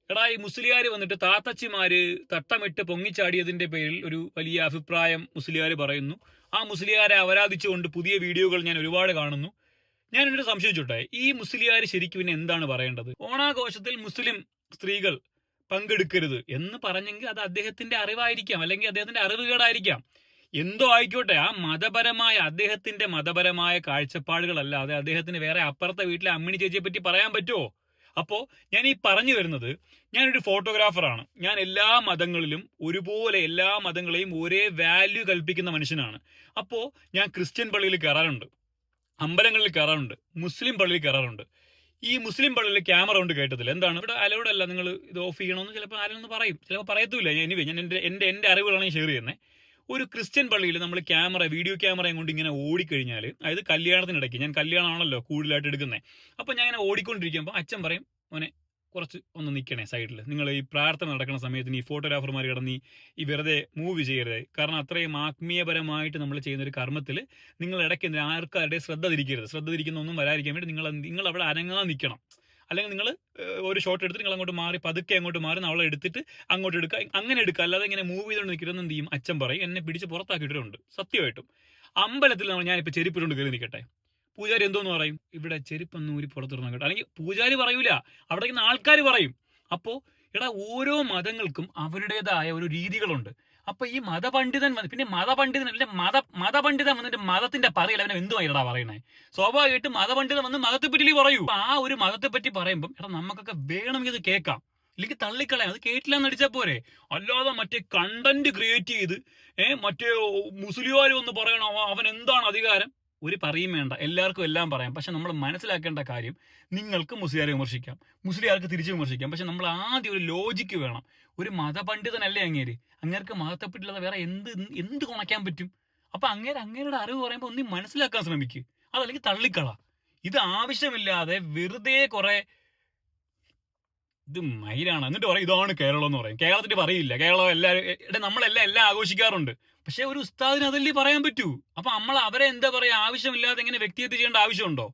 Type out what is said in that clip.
എടാ ഈ മുസ്ലിയാർ വന്നിട്ട് താത്തച്ചിമാര് തട്ടമിട്ട് പൊങ്ങിച്ചാടിയതിന്റെ പേരിൽ ഒരു വലിയ അഭിപ്രായം മുസ്ലിയാർ പറയുന്നു. ആ മുസ്ലിയാരെ അപരാധിച്ചുകൊണ്ട് പുതിയ വീഡിയോകൾ ഞാൻ ഒരുപാട് കാണുന്നു. ഞാൻ എന്നൊരു സംശയം ചോട്ടെ, ഈ മുസ്ലിയാർ ശരിക്കും പിന്നെ എന്താണ് പറയേണ്ടത്? ഓണാഘോഷത്തിൽ മുസ്ലിം സ്ത്രീകൾ പങ്കെടുക്കരുത് എന്ന് പറഞ്ഞെങ്കിൽ അത് അദ്ദേഹത്തിന്റെ അറിവായിരിക്കാം, അല്ലെങ്കിൽ അദ്ദേഹത്തിന്റെ അറിവുകേടായിരിക്കാം. എന്തോ ആയിക്കോട്ടെ, ആ മതപരമായ അദ്ദേഹത്തിന്റെ മതപരമായ കാഴ്ചപ്പാടുകളല്ലാതെ അദ്ദേഹത്തിന് വേറെ അപ്പുറത്തെ വീട്ടിലെ അമ്മിണി ചേച്ചിയെ പറ്റി പറയാൻ പറ്റുമോ? അപ്പോൾ ഞാൻ ഈ പറഞ്ഞു വരുന്നത്, ഞാനൊരു ഫോട്ടോഗ്രാഫറാണ്. ഞാൻ എല്ലാ മതങ്ങളിലും ഒരുപോലെ എല്ലാ മതങ്ങളെയും ഒരേ വാല്യൂ കൽപ്പിക്കുന്ന മനുഷ്യനാണ്. അപ്പോൾ ഞാൻ ക്രിസ്ത്യൻ പള്ളിയിൽ കയറാറുണ്ട്, അമ്പലങ്ങളിൽ കയറാറുണ്ട്, മുസ്ലിം പള്ളിയിൽ കയറാറുണ്ട്. ഈ മുസ്ലിം പള്ളിയിൽ ക്യാമറ കൊണ്ട് കേട്ടതില്ല. എന്താണ് ഇവിടെ അലൗഡ് അല്ല, നിങ്ങൾ ഇത് ഓഫ് ചെയ്യണമെന്ന് ചിലപ്പോൾ ആരെന്ന് പറയും, ചിലപ്പോൾ പറയത്തുമില്ല. ഞാൻ എൻ്റെ അറിവുകളാണ് ഷെയർ ചെയ്യുന്നത്. ഒരു ക്രിസ്ത്യൻ പള്ളിയിൽ നമ്മൾ വീഡിയോ ക്യാമറയും കൊണ്ട് ഇങ്ങനെ ഓടിക്കഴിഞ്ഞാൽ, അതായത് കല്യാണത്തിനിടയ്ക്ക്, ഞാൻ കല്യാണമാണല്ലോ കൂടുതലായിട്ട് എടുക്കുന്നത്, അപ്പോൾ ഞാൻ ഇങ്ങനെ ഓടിക്കൊണ്ടിരിക്കുമ്പോൾ അച്ഛൻ പറയും, മോനെ കുറച്ച് ഒന്ന് നിൽക്കണേ സൈഡിൽ, നിങ്ങൾ ഈ പ്രാർത്ഥന നടക്കുന്ന സമയത്തിന് ഈ ഫോട്ടോഗ്രാഫർമാർ കിടന്ന് ഈ വെറുതെ മൂവ് ചെയ്യരുത്, കാരണം അത്രയും ആത്മീയപരമായിട്ട് നമ്മൾ ചെയ്യുന്ന ഒരു കർമ്മത്തിൽ നിങ്ങൾ ഇടയ്ക്ക് ആർക്കാരുടെ ശ്രദ്ധ തിരിക്കുന്ന ഒന്നും വരാതിരിക്കാൻ വേണ്ടി നിങ്ങൾ അവിടെ അനങ്ങാൻ നിൽക്കണം. അല്ലെങ്കിൽ നിങ്ങൾ ഒരു ഷോട്ട് എടുത്ത് നിങ്ങൾ അങ്ങോട്ട് മാറി, പതുക്കെ അങ്ങോട്ട് മാറി അവളെ എടുത്തിട്ട് അങ്ങോട്ട് എടുക്കുക, അങ്ങനെ എടുക്കുക. അല്ലാതെ ഇങ്ങനെ മൂവ് ചെയ്തുകൊണ്ട് നിൽക്കരുതെന്ന് എന്ത് ചെയ്യും, അച്ഛൻ പറയും. എന്നെ പിടിച്ച് പുറത്താക്കിയിട്ടുണ്ട് സത്യമായിട്ടും. അമ്പലത്തിൽ ഞാനിപ്പോൾ ചെരുപ്പിട്ടുകൊണ്ട് കയറി നിൽക്കട്ടെ, പൂജാരി എന്തോന്ന് പറയും, ഇവിടെ ചെരുപ്പൊന്നും ഊരി പുറത്തിടണം കേട്ടോ. അല്ലെങ്കിൽ പൂജാരി പറയൂല, അവിടെ ഇരിക്കുന്ന ആൾക്കാർ പറയും. അപ്പോൾ എടാ, ഓരോ മതങ്ങൾക്കും അവരുടേതായ ഒരു രീതികളുണ്ട്. അപ്പൊ ഈ മതപണ്ഡിതൻ പിന്നെ മതപണ്ഡിതൻ വന്നിട്ട് മതത്തിന്റെ പറയില്ല, അവനെ എന്തുമായിടാ പറയണേ. സ്വാഭാവികമായിട്ട് മതപണ്ഡിതൻ വന്ന് മതത്തെ പറ്റി പറയൂ. ആ ഒരു മതത്തെ പറ്റി പറയുമ്പോൾ എടാ, നമുക്കൊക്കെ വേണമെങ്കിൽ അത് കേൾക്കാം, ഇല്ലെങ്കിൽ തള്ളിക്കളയാം. അത് കേട്ടില്ല എന്ന് അടിച്ചാൽ പോരെ. അല്ലാതെ മറ്റേ കണ്ടന്റ് ക്രിയേറ്റ് ചെയ്ത് മറ്റേ മുസ്ലിംകാർ ഒന്ന് പറയണോ അവൻ എന്താണ് അധികാരം, ഒരു പറയും വേണ്ട, എല്ലാവർക്കും എല്ലാം പറയാം. പക്ഷെ നമ്മൾ മനസ്സിലാക്കേണ്ട കാര്യം, നിങ്ങൾക്ക് മുസ്ലിയാരെ വിമർശിക്കാം, മുസ്ലിയാർക്ക് തിരിച്ചു വിമർശിക്കാം, പക്ഷെ നമ്മൾ ആദ്യം ഒരു ലോജിക്ക് വേണം. ഒരു മതപണ്ഡിതനല്ലേ അങ്ങേർക്ക് മതത്തെപ്പറ്റില്ലാതെ വേറെ എന്ത് കുണയ്ക്കാൻ പറ്റും? അപ്പൊ അങ്ങേരുടെ അറിവ് പറയുമ്പോൾ ഒന്നും മനസ്സിലാക്കാൻ ശ്രമിക്കുക, അതല്ലെങ്കിൽ തള്ളിക്കള. ഇത് ആവശ്യമില്ലാതെ വെറുതെ കുറെ ഇത് മയിലാണ്. എന്നിട്ട് പറയും ഇതാണ് കേരളം എന്ന് പറയും. കേരളത്തിന്റെ പറയില്ല, കേരളം എല്ലാവരും നമ്മളെല്ലാം ആഘോഷിക്കാറുണ്ട്. പക്ഷെ ഒരു ഉസ്താദിന് അതല്ലേ പറയാൻ പറ്റൂ. അപ്പൊ നമ്മൾ അവരെ എന്താ പറയാ, ആവശ്യമില്ലാതെ എങ്ങനെ വ്യക്തിഹത്യ ചെയ്യേണ്ട ആവശ്യമുണ്ടോ?